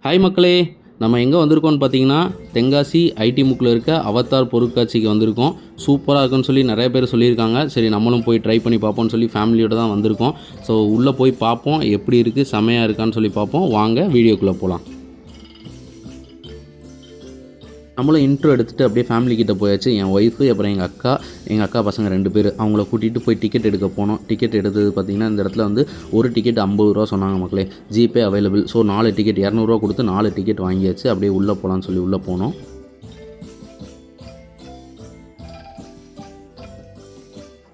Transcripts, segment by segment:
Hi மக்களே, நம்ம எங்கே வந்திருக்கோம்னு பார்த்தீங்கன்னா தென்காசி ஐடி முக்கில் இருக்க அவதார் பொருட்காட்சிக்கு வந்திருக்கோம். சூப்பராக இருக்குன்னு சொல்லி நிறைய பேர் சொல்லியிருக்காங்க. சரி நம்மளும் போய் ட்ரை பண்ணி பார்ப்போம்னு சொல்லி ஃபேமிலியோடு தான் வந்திருக்கோம். ஸோ உள்ளே போய் பார்ப்போம், எப்படி இருக்குது செமையாக இருக்கான்னு சொல்லி பார்ப்போம். வாங்க வீடியோக்குள்ளே போகலாம். நம்மளும் இன்ட்ரோ எடுத்துகிட்டு அப்படியே ஃபேமிலி கிட்டே போயாச்சு. என் ஒய்ஃபு அப்புறம் எங்கள் அக்கா பசங்க 2 பேர் அவங்கள கூட்டிகிட்டு போய் டிக்கெட் எடுக்க போனோம். டிக்கெட் எடுத்தது பார்த்திங்கன்னா இந்த இடத்துல வந்து ஒரு டிக்கெட் 50 ரூபா சொன்னாங்க மக்களே. GPay available. ஸோ 4 டிக்கெட் 200 ரூபா கொடுத்து 4 டிக்கெட் வாங்கியாச்சு. அப்படியே உள்ளே போகலான்னு சொல்லி உள்ளே போனோம்.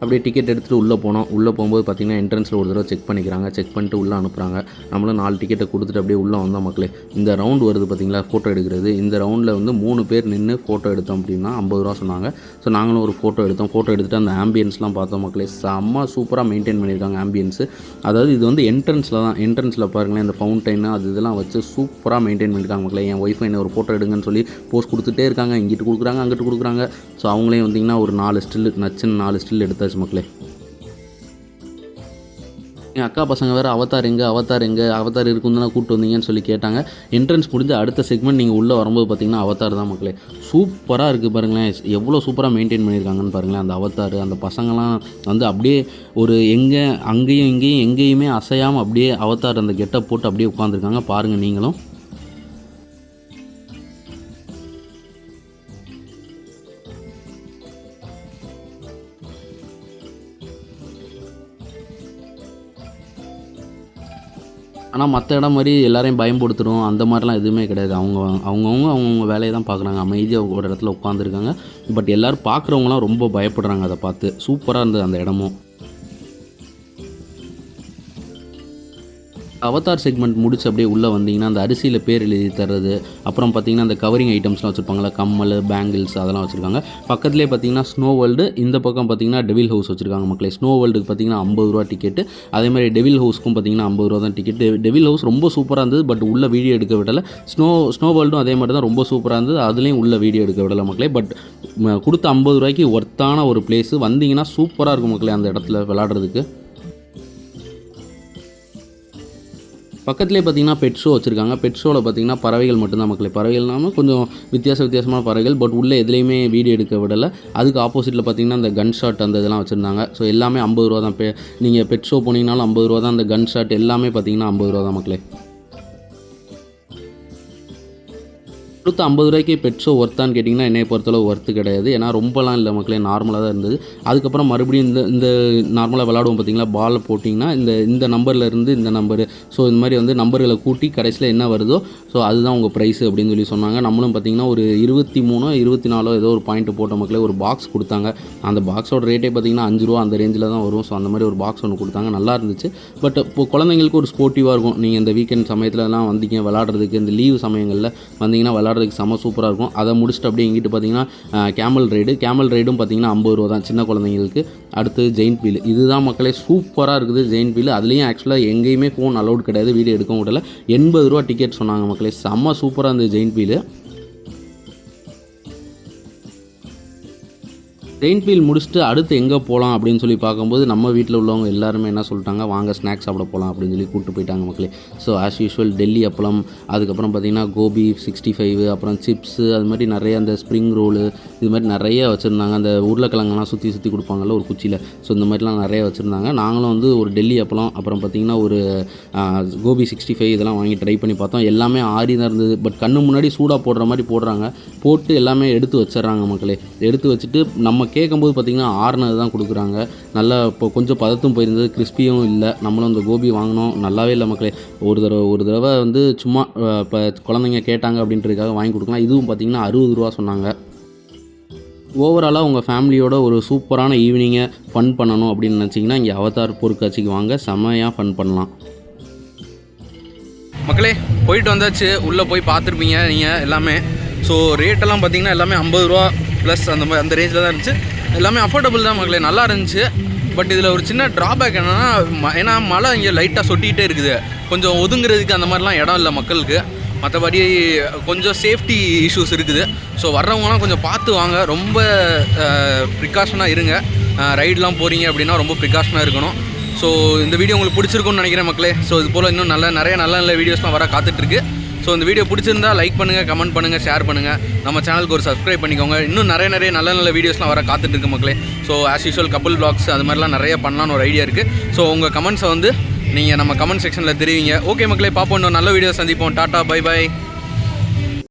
அப்படியே டிக்கெட் எடுத்துகிட்டு உள்ளே போனோம். உள்ளே போகும்போது பார்த்திங்கன்னா என்ட்ரன்ஸில் ஒரு தடவை செக் பண்ணிக்கிறாங்க. செக் பண்ணிட்டு உள்ளே அனுப்புகிறாங்க. நம்மளும் 4 டிக்கெட்டை கொடுத்துட்டு அப்படியே உள்ளே வந்தோம் மக்களே. இந்த ரவுண்டு வருது பார்த்திங்களா, ஃபோட்டோ எடுக்கிறது. இந்த ரவுண்டில் வந்து 3 பேர் நின்று ஃபோட்டோ எடுத்தோம் அப்படின்னா 50 ரூபா சொன்னாங்க. ஸோ நாங்களும் ஒரு ஃபோட்டோ எடுத்தோம். ஃபோட்டோ எடுத்துகிட்டு அந்த ஆம்பியன்ஸ்லாம் பார்த்தோம் மக்களே. செம்ம சூப்பராக மெயின்டைன் பண்ணியிருக்காங்க ஆம்பியன்ஸு. அதாவது இது வந்து என்ட்ரன்ஸில் தான். என்ட்ரன்ஸில் பாருங்களேன், இந்த ஃபவுண்டைனு அது இதெல்லாம் வச்சு சூப்பராக மெயின்டைன் பண்ணியிருக்காங்க மக்களே. என் ஒய்ஃபை என்ன ஒரு ஃபோட்டோ எடுங்கன்னு சொல்லி போஸ்ட் கொடுத்துட்டே இருக்காங்க. இங்கிட்டு கொடுக்குறாங்க, அங்கிட்டு கொடுக்குறாங்க. ஸோ அவங்களே வந்திங்கன்னா ஒரு 4 ஸ்டில் நச்சுன்னு 4 ஸ்டில் எடுத்தாச்சு மக்களே. என் அக்கா பசங்க வேறு அவதார் அவதார் இருக்குன்னு தானே கூப்பிட்டு வந்தீங்கன்னு சொல்லி கேட்டாங்க. என்ட்ரன்ஸ் முடிஞ்ச அடுத்த செக்மெண்ட் நீங்கள் உள்ளே வரும்போது பார்த்தீங்கன்னா அவதார் தான் மக்களே. சூப்பராக இருக்குது பாருங்களேன், எவ்வளோ சூப்பராக மெயின்டைன் பண்ணியிருக்காங்கன்னு பாருங்களேன். அந்த அவதார், அந்த பசங்களாம் வந்து அப்படியே ஒரு அங்கேயும் இங்கேயும் எங்கேயுமே அசையாமல் அப்படியே அவதார் அந்த கெட்டப் போட்டு அப்படியே உட்காந்துருக்காங்க. பாருங்கள் நீங்களும். ஆனால் மற்ற இடம் மாதிரி எல்லாரையும் பயன்படுத்துகிறோம் அந்த மாதிரிலாம் எதுவுமே கிடையாது. அவங்கவுங்க வேலையை தான் பார்க்குறாங்க. அமைதியாக ஒரு இடத்துல உட்காந்துருக்காங்க. பட் எல்லோரும் பார்க்குறவங்களாம் ரொம்ப பயப்படுறாங்க அதை பார்த்து. சூப்பராக இருந்தது அந்த இடமும். அவதார் செக்மெண்ட் முடிச்சு அப்படியே உள்ளே வந்தீங்கன்னா அந்த அரிசியில் பேர் எழுதி தர்றது, அப்புறம் பார்த்தீங்கன்னா அந்த கவரிங் ஐட்டம்ஸ்லாம் வச்சுருப்பாங்களா, கம்மல், பேங்கிள்ஸ் அதெல்லாம் வச்சுருக்காங்க. பக்கத்துலேயே பார்த்தீங்கன்னா ஸ்னோ வேர்ல்டு, இந்த பக்கம் பார்த்தீங்கன்னா டெவில் ஹவுஸ் வச்சுருக்காங்க மக்களே. ஸ்னோ வேர்ல்டுக்கு பார்த்தீங்கன்னா 50 ரூபா டிக்கெட்டு. அதேமாதிரி டெவில் ஹவுஸ்க்கும் பார்த்தீங்கன்னா 50 ரூபா தான் டிக்கெட்டு. டெவில் ஹவுஸ் ரொம்ப சூப்பராக இருந்தது, பட் உள்ள வீடியோ எடுக்க விடலை. ஸ்னோ வேர்ல்டும் அதே மாதிரி தான் ரொம்ப சூப்பராக இருந்தது, அதுலேயும் உள்ள வீடியோ எடுக்க விடலை மக்களே. பட் கொடுத்த 50 ரூபாய்க்கு ஒர்த்தான ஒரு பிளேஸு. வந்தீங்கன்னா சூப்பராக இருக்கும் மக்களே அந்த இடத்துல விளாடுறதுக்கு. பக்கத்துலேயே பார்த்தீங்கன்னா பெட் ஷோ வச்சுருக்காங்க. பெட் ஷோவில் பார்த்தீங்கன்னா பறவைகள் மட்டும்தான் மக்களே. பறவைகள்னாமல் கொஞ்சம் வித்தியாசமான பறவைகள், பட் உள்ளே எதுலேயுமே வீடியோ எடுக்க விடலை. அதுக்கு ஆப்போசிட்டில் பார்த்தீங்கன்னா அந்த கன் ஷாட் அந்த இதெல்லாம் வச்சுருந்தாங்க. ஸோ எல்லாமே 50 ரூபா தான். நீங்கள் பெட் ஷோ போனீங்கனாலும் 50 ரூபா தான். அந்த கன் ஷாட் எல்லாமே பார்த்தீங்கன்னா 50 ரூபா தான் மக்களே. கொடுத்த 50 ரூபாய்க்கு பெட் ஷோ ஒர்த்தான்னு கேட்டிங்கன்னா என்னை பொறுத்தளவு ஒர்த்து கிடையாது. ஏன்னா ரொம்பலாம் இல்லை மக்களே, நார்மலாக தான் இருந்தது. அதுக்கப்புறம் மறுபடியும் இந்த நார்மலாக விளாடுவோம் பார்த்தீங்களா, பால் போட்டிங்கன்னா இந்த நம்பரில் இருந்து இந்த நம்பரு, ஸோ இந்த மாதிரி வந்து நம்பர்களை கூட்டி கடைசியில் என்ன வருதோ ஸோ அதுதான் உங்கள் ப்ரைஸு அப்படின்னு சொல்லி சொன்னாங்க. நம்மளும் பார்த்தீங்கன்னா ஒரு 23 24 ஏதோ ஒரு பாயிண்ட் போட்ட மக்களே ஒரு பாக்ஸ் கொடுத்தாங்க. அந்த பாக்ஸோட ரேட்டே பார்த்தீங்கன்னா 5 ரூபா அந்த ரேஞ்சில் தான் வரும். ஸோ அந்த மாதிரி ஒரு பாக்ஸ் ஒன்று கொடுத்தாங்க, நல்லா இருந்துச்சு. பட் இப்போ குழந்தைங்களுக்கு ஒரு ஸ்போர்ட்டிவாக இருக்கும். நீங்கள் இந்த வீக்கெண்ட் சமயத்துலலாம் வந்தீங்க விளாடுறதுக்கு, இந்த லீவு சமயங்களில் வந்தீங்கன்னா விளாடுறதுக்கு செம்ம சூப்பராக இருக்கும். அதை முடிச்சுட்டு அப்படியே இங்கிட்டு பார்த்தீங்கன்னா கேமல் ரைடும் பார்த்தீங்கன்னா 50 ரூபா தான் சின்ன குழந்தைங்களுக்கு. அடுத்து ஜெயின்ட் வீல், இதுதான் மக்களே சூப்பராக இருக்குது ஜெயின்ட் வீல். அதுலேயும் ஆக்சுவலாக எங்கேயுமே ஃபோன் அலௌட் கிடையாது, வீடியோ எடுக்கவும் விடலை. 80 ரூபா டிக்கெட் சொன்னாங்க மக்களே. செம்ம சூப்பராக இருந்தது ஜெயின்ட் வீல். ஜெயின்ட் வீல் முடிச்சுட்டு அடுத்து எங்கே போகலாம் அப்படின்னு சொல்லி பார்க்கும்போது நம்ம வீட்டில் உள்ளவங்க எல்லாருமே என்ன சொல்லிட்டாங்க, வாங்க ஸ்நாக்ஸ் சாப்பிட போகலாம் அப்படின்னு சொல்லி கூப்பிட்டு போயிட்டாங்க மக்களே. ஸோ ஆஸ் யூஷுவல் டெல்லி அப்பளம், அதுக்கப்புறம் பார்த்திங்கன்னா கோபி 65, அப்புறம் சிப்ஸு, அது மாதிரி நிறைய அந்த ஸ்ப்ரிங் ரோலு, இது மாதிரி நிறைய வச்சுருந்தாங்க. அந்த உருளைக்கிழங்கெல்லாம் சுற்றி கொடுப்பாங்கல்ல ஒரு குச்சியில், ஸோ இந்த மாதிரிலாம் நிறைய வச்சுருந்தாங்க. நாங்களும் வந்து ஒரு டெல்லி அப்பளம், அப்புறம் பார்த்திங்கன்னா ஒரு கோபி 65 இதெல்லாம் வாங்கி ட்ரை பண்ணி பார்த்தோம். எல்லாமே ஆறி தான் இருந்தது. பட் கண்ணு முன்னாடி சூடாக போடுற மாதிரி போடுறாங்க, போட்டு எல்லாமே எடுத்து வச்சிட்றாங்க மக்களே. எடுத்து வச்சுட்டு நம்ம கேட்கும்போது பார்த்திங்கன்னா ஆறுனது தான் கொடுக்குறாங்க. நல்லா இப்போ கொஞ்சம் பதத்தும் போயிருந்தது, கிறிஸ்பியும் இல்லை. நம்மளும் அந்த கோபி வாங்கினோம், நல்லாவே இல்லை மக்களே. ஒரு தடவை வந்து சும்மா இப்போ குழந்தைங்க கேட்டாங்க அப்படின்றதுக்காக வாங்கி கொடுக்கலாம். இதுவும் பார்த்திங்கன்னா 60 ரூபா சொன்னாங்க. ஓவராலாக உங்கள் ஃபேமிலியோட ஒரு சூப்பரான ஈவினிங்கை ஃபன் பண்ணணும் அப்படின்னு நினச்சிங்கன்னா இங்கே அவதார் பொருட்காட்சிக்கு வாங்க, செம்மையாக ஃபன் பண்ணலாம் மக்களே. போயிட்டு வந்தாச்சு, உள்ளே போய் பார்த்துருப்பீங்க நீங்கள் எல்லாமே. ஸோ ரேட்டெல்லாம் பார்த்தீங்கன்னா எல்லாமே 50 ரூபா ப்ளஸ் அந்த ரேஞ்சில் தான் இருந்துச்சு. எல்லாமே அஃபோர்டபுள் தான் மக்களே, நல்லா இருந்துச்சு. பட் இதில் ஒரு சின்ன ட்ராபேக் என்னென்னா, ஏன்னா மழை இங்கே லைட்டாக சொட்டிகிட்டே இருக்குது. கொஞ்சம் ஒதுங்கிறதுக்கு அந்த மாதிரிலாம் இடம் இல்லை மக்களுக்கு. மற்றபடி கொஞ்சம் சேஃப்டி இஷ்யூஸ் இருக்குது. ஸோ வர்றவங்கலாம் கொஞ்சம் பார்த்து வாங்க, ரொம்ப ப்ரிகாஷனாக இருங்க. ரைடெலாம் போகிறீங்க அப்படின்னா ரொம்ப ப்ரிகாஷனாக இருக்கணும். ஸோ இந்த வீடியோ உங்களுக்கு பிடிச்சிருக்குன்னு நினைக்கிறேன் மக்களே. ஸோ இது போல் இன்னும் நிறைய நல்ல வீடியோஸ்லாம் வர காத்துட்ருக்கு. ஸோ இந்த வீடியோ பிடிச்சிருந்தா லைக் பண்ணுங்கள், கமெண்ட் பண்ணுங்கள், ஷேர் பண்ணுங்கள். நம்ம சேனலுக்கு ஒரு சப்ஸ்கிரைப் பண்ணிக்கோங்க. இன்னும் நிறைய நல்ல வீடியோஸ்லாம் வர காத்துட்டு இருக்கு மக்களே. So as usual couple vlogs அது மாதிரிலாம் நிறைய பண்ணலான்னு ஒரு ஐடியா இருக்குது. ஸோ உங்கள் கமெண்ட்ஸை வந்து நீங்கள் நம்ம கமெண்ட் செக்ஷனில் தெரிவிங்க. ஓகே மக்களே, பார்ப்போம். இன்னும் நல்ல வீடியோ சந்திப்போம். Tata, bye bye.